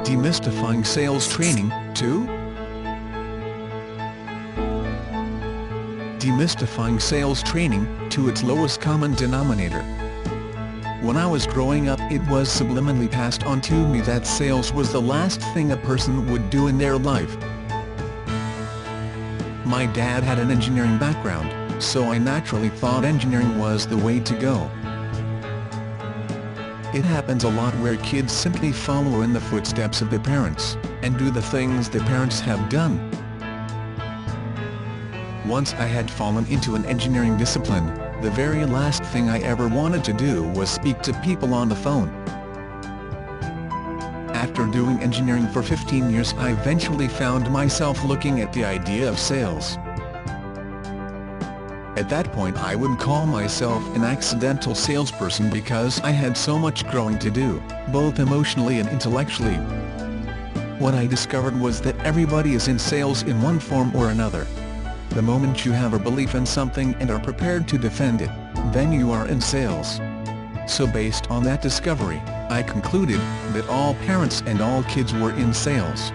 Demystifying Sales Training, 2? Demystifying sales training, to its lowest common denominator. When I was growing up, it was subliminally passed on to me that sales was the last thing a person would do in their life. My dad had an engineering background, so I naturally thought engineering was the way to go. It happens a lot where kids simply follow in the footsteps of their parents, and do the things their parents have done. Once I had fallen into an engineering discipline, the very last thing I ever wanted to do was speak to people on the phone. After doing engineering for 15 years, I eventually found myself looking at the idea of sales. At that point, I would call myself an accidental salesperson because I had so much growing to do, both emotionally and intellectually. What I discovered was that everybody is in sales in one form or another. The moment you have a belief in something and are prepared to defend it, then you are in sales. So based on that discovery, I concluded that all parents and all kids were in sales.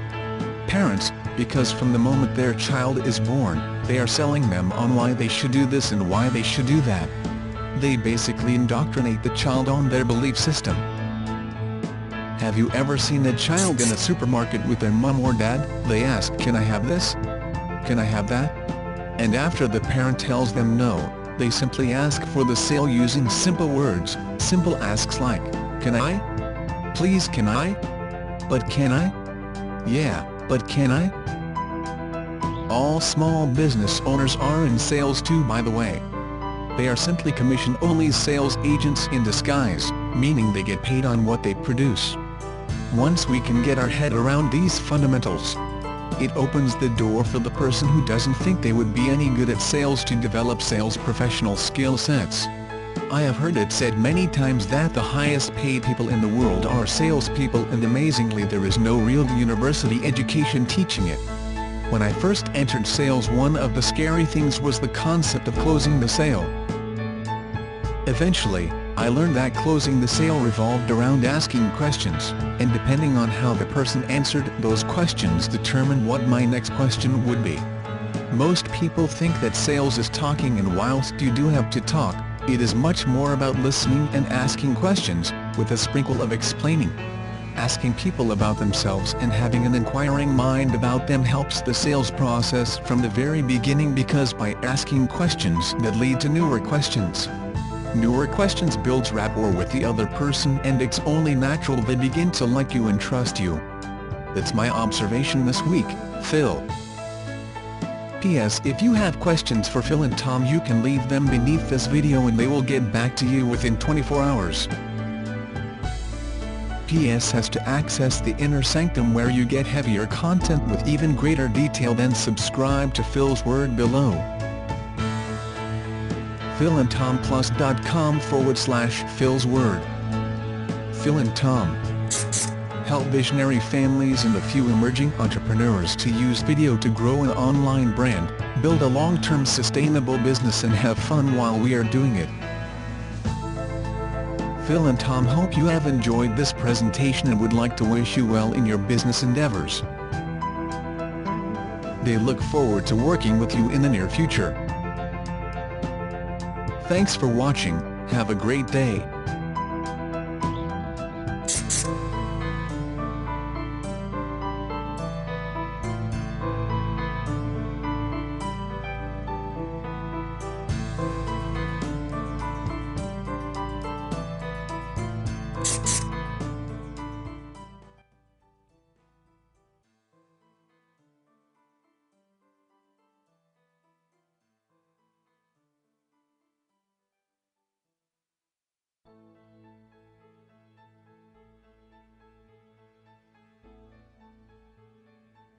Parents, because from the moment their child is born, they are selling them on why they should do this and why they should do that. They basically indoctrinate the child on their belief system. Have you ever seen a child in a supermarket with their mom or dad? They ask, "Can I have this? Can I have that?" And after the parent tells them no, they simply ask for the sale using simple words, simple asks like, "Can I? Please can I? But can I? Yeah, but can I?" All small business owners are in sales too, by the way. They are simply commission-only sales agents in disguise, meaning they get paid on what they produce. Once we can get our head around these fundamentals, it opens the door for the person who doesn't think they would be any good at sales to develop sales professional skill sets. I have heard it said many times that the highest paid people in the world are salespeople, and amazingly there is no real university education teaching it. When I first entered sales, one of the scary things was the concept of closing the sale. Eventually, I learned that closing the sale revolved around asking questions, and depending on how the person answered those questions determined what my next question would be. Most people think that sales is talking, and whilst you do have to talk, it is much more about listening and asking questions, with a sprinkle of explaining. Asking people about themselves and having an inquiring mind about them helps the sales process from the very beginning, because by asking questions that lead to newer questions. Newer questions builds rapport with the other person, and it's only natural they begin to like you and trust you. That's my observation this week, Phil. P.S. If you have questions for Phil and Tom, you can leave them beneath this video and they will get back to you within 24 hours. PS has to access the inner sanctum where you get heavier content with even greater detail, then subscribe to Phil's Word below. philandtomplus.com/Phil's Word. Phil and Tom help visionary families and a few emerging entrepreneurs to use video to grow an online brand, build a long-term sustainable business and have fun while we are doing it. Phil and Tom hope you have enjoyed this presentation and would like to wish you well in your business endeavors. They look forward to working with you in the near future. Thanks for watching, have a great day.